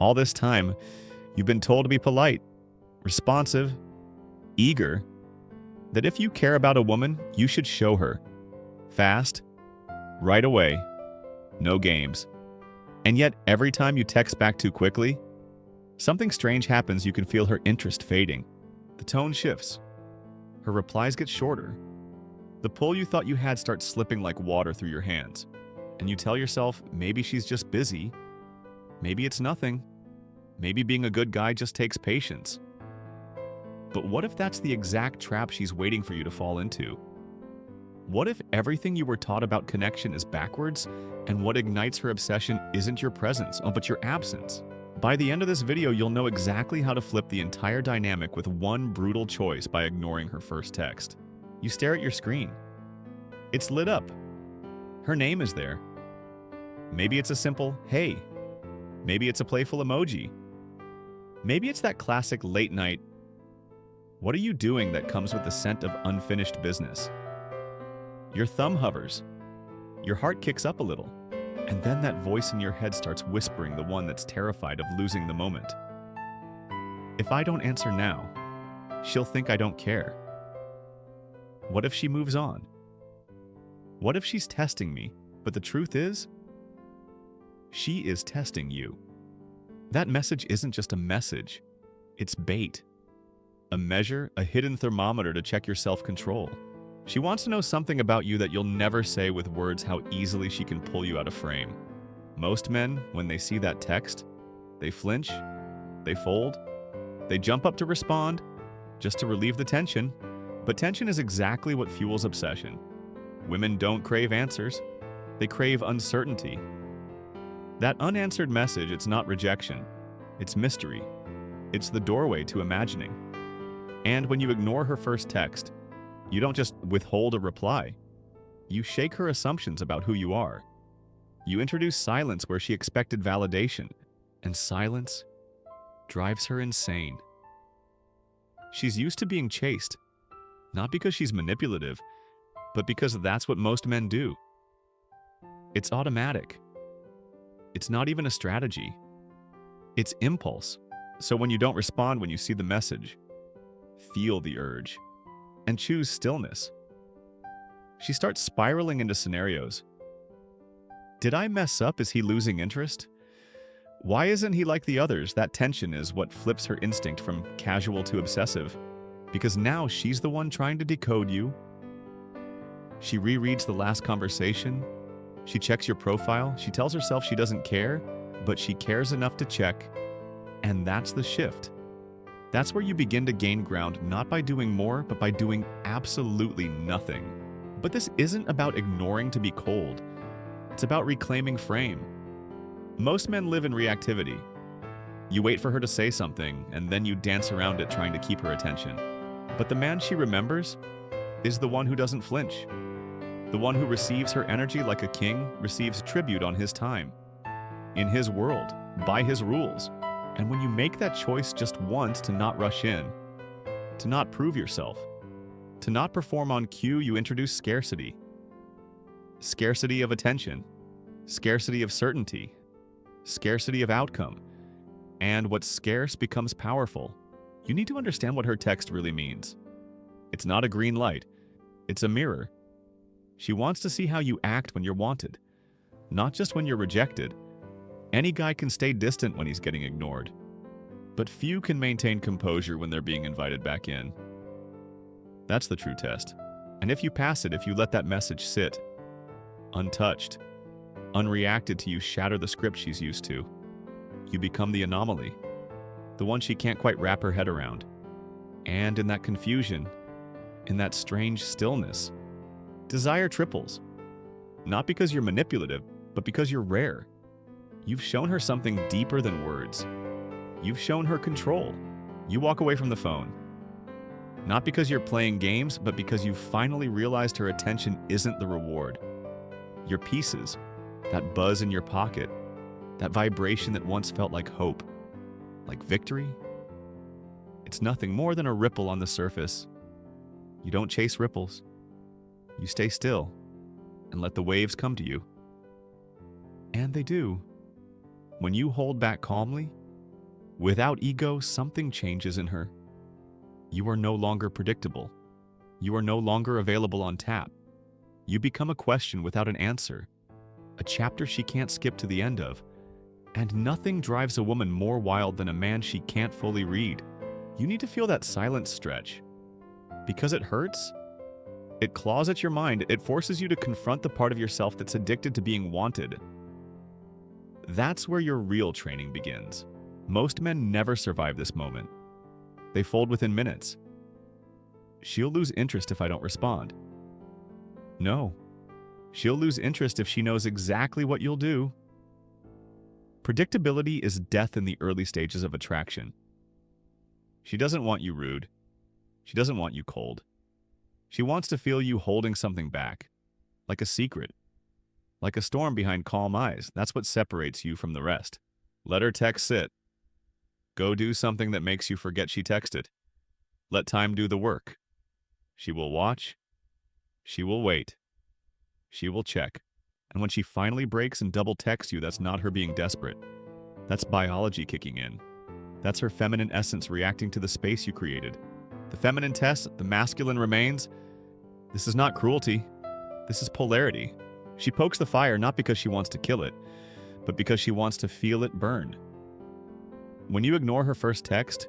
All this time, you've been told to be polite, responsive, eager, that if you care about a woman, you should show her. Fast, right away, no games. And yet, every time you text back too quickly, something strange happens. You can feel her interest fading. The tone shifts. Her replies get shorter. The pull you thought you had starts slipping like water through your hands. And you tell yourself, maybe she's just busy. Maybe it's nothing. Maybe being a good guy just takes patience. But what if that's the exact trap she's waiting for you to fall into? What if everything you were taught about connection is backwards, and what ignites her obsession isn't your presence, but your absence? By the end of this video, you'll know exactly how to flip the entire dynamic with one brutal choice by ignoring her first text. You stare at your screen. It's lit up. Her name is there. Maybe it's a simple, "Hey." Maybe it's a playful emoji. Maybe it's that classic late night, "What are you doing?" that comes with the scent of unfinished business. Your thumb hovers. Your heart kicks up a little. And then that voice in your head starts whispering, the one that's terrified of losing the moment. If I don't answer now, she'll think I don't care. What if she moves on? What if she's testing me? But the truth is, she is testing you. That message isn't just a message. It's bait. A measure, a hidden thermometer to check your self-control. She wants to know something about you that you'll never say with words, how easily she can pull you out of frame. Most men, when they see that text, they flinch, they fold, they jump up to respond, just to relieve the tension. But tension is exactly what fuels obsession. Women don't crave answers, they crave uncertainty. That unanswered message, it's not rejection, it's mystery. It's the doorway to imagining. And when you ignore her first text, you don't just withhold a reply. You shake her assumptions about who you are. You introduce silence where she expected validation, and silence drives her insane. She's used to being chased, not because she's manipulative, but because that's what most men do. It's automatic. It's not even a strategy. It's impulse. So when you don't respond when you see the message, feel the urge and choose stillness. She starts spiraling into scenarios. Did I mess up? Is he losing interest? Why isn't he like the others? That tension is what flips her instinct from casual to obsessive, because now she's the one trying to decode you. She rereads the last conversation. She checks your profile. She tells herself she doesn't care, but she cares enough to check. And that's the shift. That's where you begin to gain ground, not by doing more, but by doing absolutely nothing. But this isn't about ignoring to be cold. It's about reclaiming frame. Most men live in reactivity. You wait for her to say something, and then you dance around it trying to keep her attention. But the man she remembers is the one who doesn't flinch. The one who receives her energy like a king receives tribute on his time. In his world, by his rules. And when you make that choice just once to not rush in, to not prove yourself, to not perform on cue, you introduce scarcity. Scarcity of attention, scarcity of certainty, scarcity of outcome. And what's scarce becomes powerful. You need to understand what her text really means. It's not a green light, it's a mirror. She wants to see how you act when you're wanted, not just when you're rejected. Any guy can stay distant when he's getting ignored, but few can maintain composure when they're being invited back in. That's the true test. And if you pass it, if you let that message sit, untouched, unreacted to you shatter the script she's used to, you become the anomaly, the one she can't quite wrap her head around. And in that confusion, in that strange stillness, desire triples. Not because you're manipulative, but because you're rare. You've shown her something deeper than words. You've shown her control. You walk away from the phone. Not because you're playing games, but because you've finally realized her attention isn't the reward. Your pieces, that buzz in your pocket, that vibration that once felt like hope, like victory, it's nothing more than a ripple on the surface. You don't chase ripples. You stay still and let the waves come to you. And they do. When you hold back calmly, Without ego, something changes in her. You are no longer predictable. You are no longer available on tap. You become a question without an answer, a chapter she can't skip to the end of. And nothing drives a woman more wild than a man she can't fully read. You need to feel that silence stretch. Because it hurts. It claws at your mind. It forces you to confront the part of yourself that's addicted to being wanted. That's where your real training begins. Most men never survive this moment. They fold within minutes. She'll lose interest if I don't respond. No. She'll lose interest if she knows exactly what you'll do. Predictability is death in the early stages of attraction. She doesn't want you rude. She doesn't want you cold. She wants to feel you holding something back, like a secret, like a storm behind calm eyes. That's what separates you from the rest. Let her text sit. Go do something that makes you forget she texted. Let time do the work. She will watch. She will wait. She will check. And when she finally breaks and double texts you, that's not her being desperate. That's biology kicking in. That's her feminine essence reacting to the space you created. The feminine tests, the masculine remains. This is not cruelty. This is polarity. She pokes the fire not because she wants to kill it, but because she wants to feel it burn. When you ignore her first text,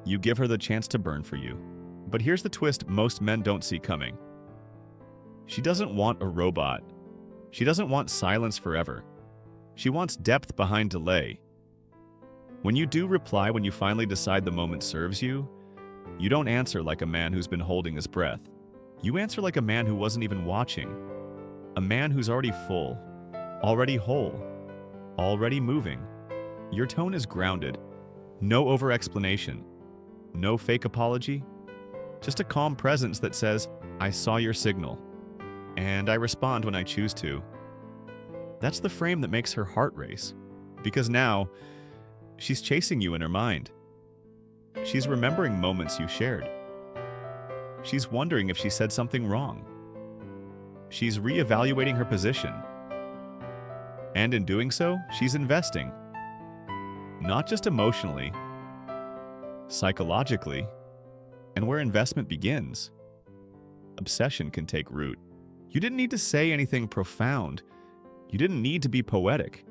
you give her the chance to burn for you. But here's the twist most men don't see coming. She doesn't want a robot. She doesn't want silence forever. She wants depth behind delay. When you do reply when you finally decide the moment serves you, you don't answer like a man who's been holding his breath. You answer like a man who wasn't even watching. A man who's already full, already whole, already moving. Your tone is grounded. No over-explanation. No fake apology. Just a calm presence that says, I saw your signal. And I respond when I choose to. That's the frame that makes her heart race. Because now, she's chasing you in her mind. She's remembering moments you shared. She's wondering if she said something wrong. She's reevaluating her position. And in doing so, she's investing. Not just emotionally, psychologically, and where investment begins, obsession can take root. You didn't need to say anything profound. You didn't need to be poetic.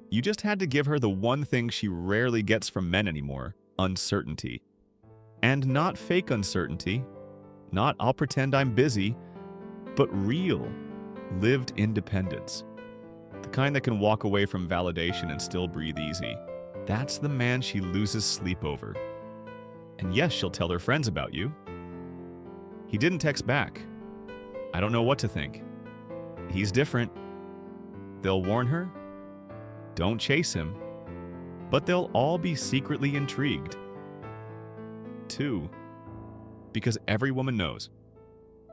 You just had to give her the one thing she rarely gets from men anymore, uncertainty. And not fake uncertainty, not I'll pretend I'm busy, but real, lived independence. The kind that can walk away from validation and still breathe easy. That's the man she loses sleep over. And yes, she'll tell her friends about you. He didn't text back. I don't know what to think. He's different. They'll warn her. Don't chase him. But they'll all be secretly intrigued. 2. Because every woman knows.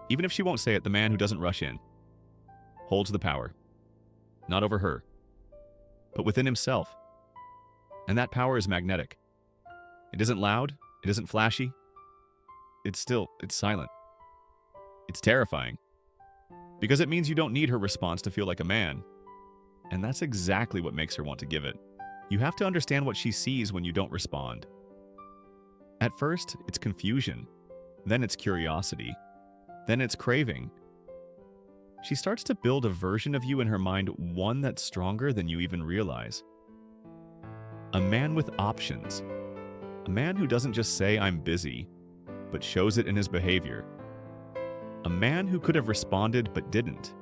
Even if she won't say it, the man who doesn't rush in holds the power. Not over her, but within himself. And that power is magnetic. It isn't loud. It isn't flashy. It's silent. It's terrifying. Because it means you don't need her response to feel like a man. And that's exactly what makes her want to give it. You have to understand what she sees when you don't respond. At first, it's confusion. Then it's curiosity. Then it's craving. She starts to build a version of you in her mind, one that's stronger than you even realize. A man with options. A man who doesn't just say, I'm busy, but shows it in his behavior. A man who could have responded but didn't.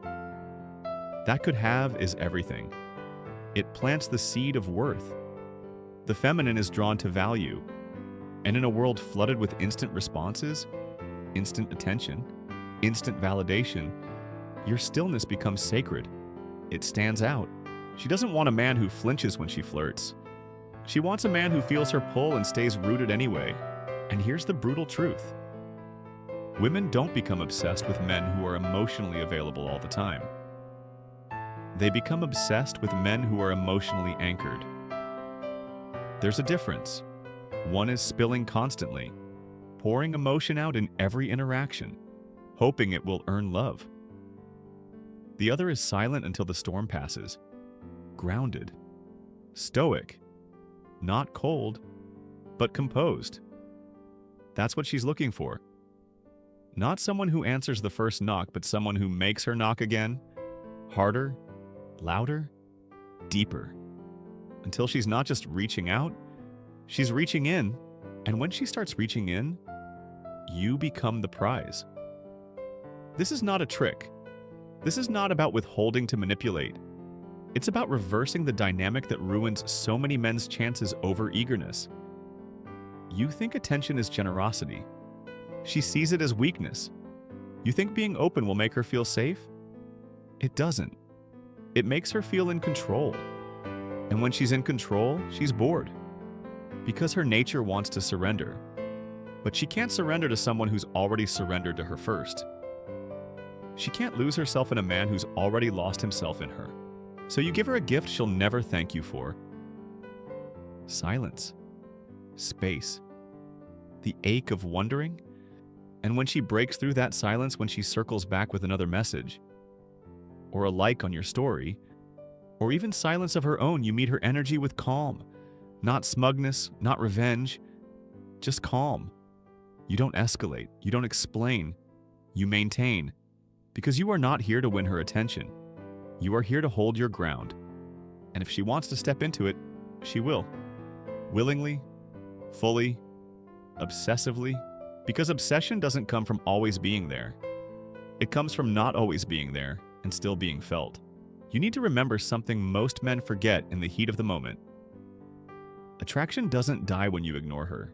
That could have is everything. It plants the seed of worth. The feminine is drawn to value. And in a world flooded with instant responses, instant attention, instant validation, your stillness becomes sacred. It stands out. She doesn't want a man who flinches when she flirts. She wants a man who feels her pull and stays rooted anyway. And here's the brutal truth. Women don't become obsessed with men who are emotionally available all the time. They become obsessed with men who are emotionally anchored. There's a difference. One is spilling constantly, pouring emotion out in every interaction, hoping it will earn love. The other is silent until the storm passes, grounded, stoic, not cold, but composed. That's what she's looking for. Not someone who answers the first knock, but someone who makes her knock again, harder, louder, deeper, until she's not just reaching out, she's reaching in, and when she starts reaching in, you become the prize. This is not a trick. This is not about withholding to manipulate. It's about reversing the dynamic that ruins so many men's chances over eagerness. You think attention is generosity. She sees it as weakness. You think being open will make her feel safe? It doesn't. It makes her feel in control. And when she's in control, she's bored. Because her nature wants to surrender. But she can't surrender to someone who's already surrendered to her first. She can't lose herself in a man who's already lost himself in her. So you give her a gift she'll never thank you for. Silence. Space. The ache of wondering. And when she breaks through that silence, when she circles back with another message, or a like on your story, or even silence of her own, you meet her energy with calm. Not smugness, not revenge, just calm. You don't escalate, you don't explain, you maintain. Because you are not here to win her attention. You are here to hold your ground. And if she wants to step into it, she will. Willingly, fully, obsessively. Because obsession doesn't come from always being there. It comes from not always being there and still being felt. You need to remember something most men forget in the heat of the moment. Attraction doesn't die when you ignore her.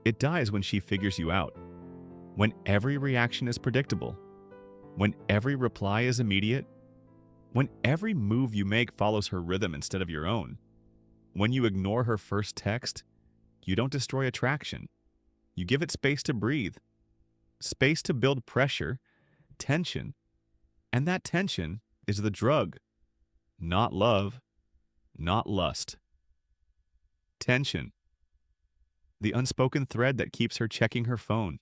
It dies when she figures you out. When every reaction is predictable. When every reply is immediate. When every move you make follows her rhythm instead of your own. When you ignore her first text, you don't destroy attraction. You give it space to breathe, space to build pressure, tension. And that tension is the drug, not love, not lust. Tension. The unspoken thread that keeps her checking her phone,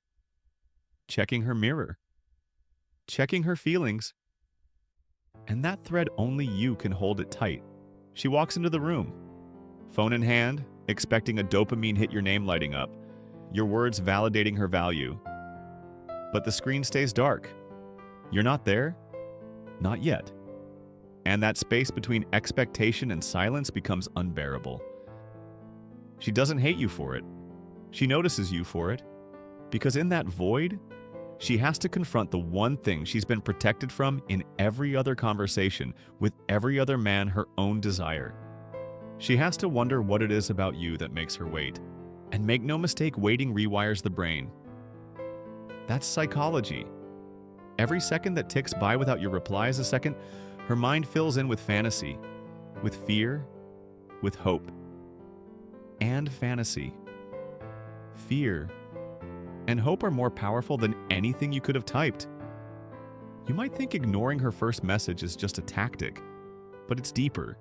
checking her mirror, checking her feelings. And that thread, only you can hold it tight. She walks into the room, phone in hand, expecting a dopamine hit, your name lighting up, your words validating her value. But the screen stays dark. You're not there? Not yet. And that space between expectation and silence becomes unbearable. She doesn't hate you for it. She notices you for it. Because in that void, she has to confront the one thing she's been protected from in every other conversation with every other man, her own desire. She has to wonder what it is about you that makes her wait. And make no mistake, waiting rewires the brain. That's psychology. Every second that ticks by without your reply is a second her mind fills in with fantasy, with fear, with hope. And fantasy. Fear and hope are more powerful than anything you could have typed. You might think ignoring her first message is just a tactic, but it's deeper.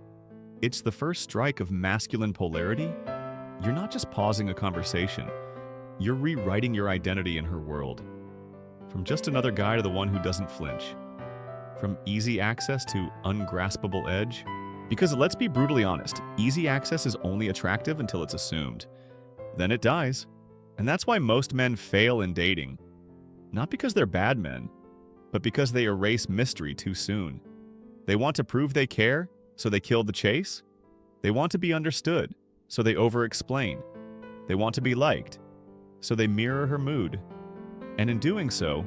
It's the first strike of masculine polarity. You're not just pausing a conversation, you're rewriting your identity in her world. From just another guy to the one who doesn't flinch. From easy access to ungraspable edge. Because let's be brutally honest, easy access is only attractive until it's assumed. Then it dies. And that's why most men fail in dating. Not because they're bad men, but because they erase mystery too soon. They want to prove they care, so they kill the chase. They want to be understood, so they over-explain. They want to be liked, so they mirror her mood. And in doing so,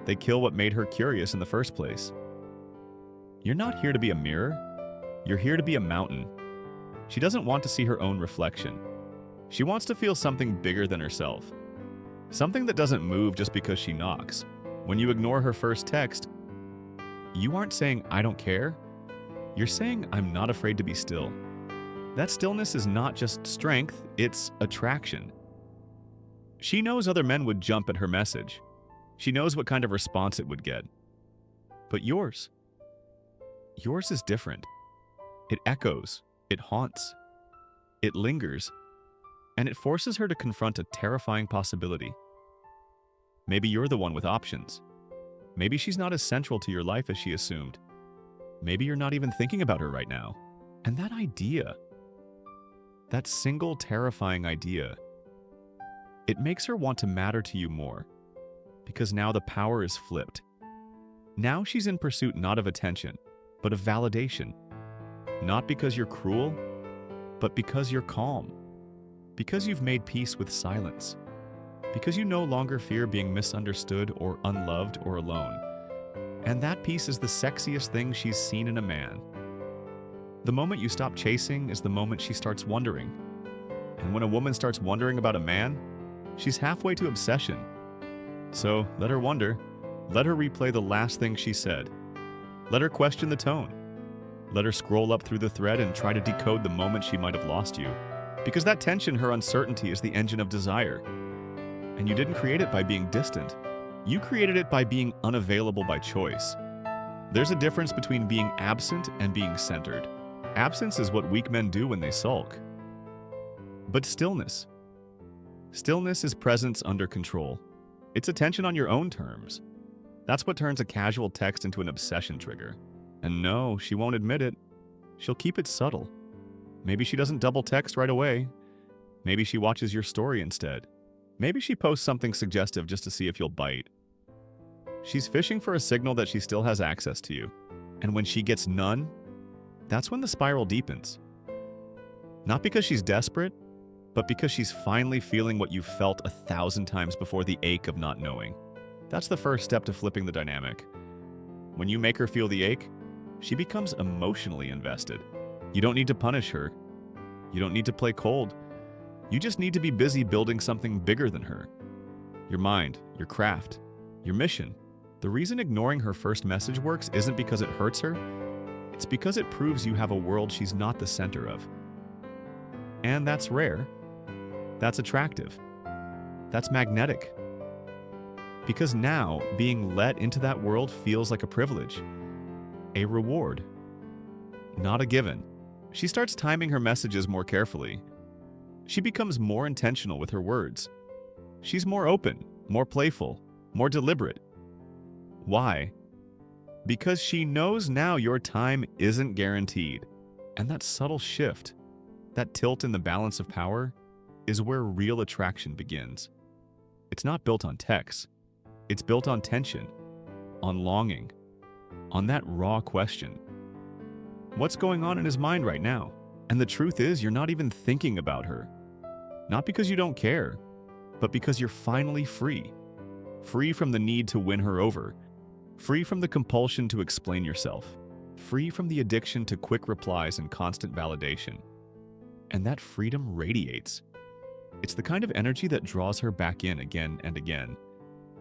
they kill what made her curious in the first place. You're not here to be a mirror. You're here to be a mountain. She doesn't want to see her own reflection. She wants to feel something bigger than herself. Something that doesn't move just because she knocks. When you ignore her first text, you aren't saying, "I don't care." You're saying, "I'm not afraid to be still." That stillness is not just strength, it's attraction. She knows other men would jump at her message. She knows what kind of response it would get. But yours is different. It echoes, it haunts, it lingers, and it forces her to confront a terrifying possibility. Maybe you're the one with options. Maybe she's not as central to your life as she assumed. Maybe you're not even thinking about her right now. And that idea, that single terrifying idea, It makes her want to matter to you more, because now the power is flipped. Now she's in pursuit not of attention, but of validation. Not because you're cruel, but because you're calm. Because you've made peace with silence. Because you no longer fear being misunderstood or unloved or alone. And that peace is the sexiest thing she's seen in a man. The moment you stop chasing is the moment she starts wondering. And when a woman starts wondering about a man, she's halfway to obsession. So let her wonder. Let her replay the last thing she said. Let her question the tone. Let her scroll up through the thread and try to decode the moment she might have lost you. Because that tension, her uncertainty, is the engine of desire. And you didn't create it by being distant. You created it by being unavailable by choice. There's a difference between being absent and being centered. Absence is what weak men do when they sulk. But stillness. Stillness is presence under control. It's attention on your own terms. That's what turns a casual text into an obsession trigger. And no, she won't admit it. She'll keep it subtle. Maybe she doesn't double text right away. Maybe she watches your story instead. Maybe she posts something suggestive just to see if you'll bite. She's fishing for a signal that she still has access to you. And when she gets none, that's when the spiral deepens. Not because she's desperate, but because she's finally feeling what you've felt 1,000 times before, the ache of not knowing. That's the first step to flipping the dynamic. When you make her feel the ache, she becomes emotionally invested. You don't need to punish her. You don't need to play cold. You just need to be busy building something bigger than her. Your mind, your craft, your mission. The reason ignoring her first message works isn't because it hurts her. It's because it proves you have a world she's not the center of. And that's rare. That's attractive. That's magnetic. Because now, being let into that world feels like a privilege, a reward, not a given. She starts timing her messages more carefully. She becomes more intentional with her words. She's more open, more playful, more deliberate. Why? Because she knows now your time isn't guaranteed. And that subtle shift, that tilt in the balance of power, is where real attraction begins. It's not built on text. It's built on tension, on longing, on that raw question. What's going on in his mind right now? And the truth is, you're not even thinking about her. Not because you don't care, but because you're finally free. Free from the need to win her over. Free from the compulsion to explain yourself. Free from the addiction to quick replies and constant validation. And that freedom radiates. It's the kind of energy that draws her back in again and again.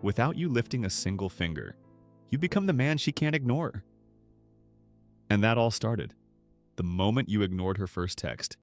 Without you lifting a single finger, you become the man she can't ignore. And that all started the moment you ignored her first text.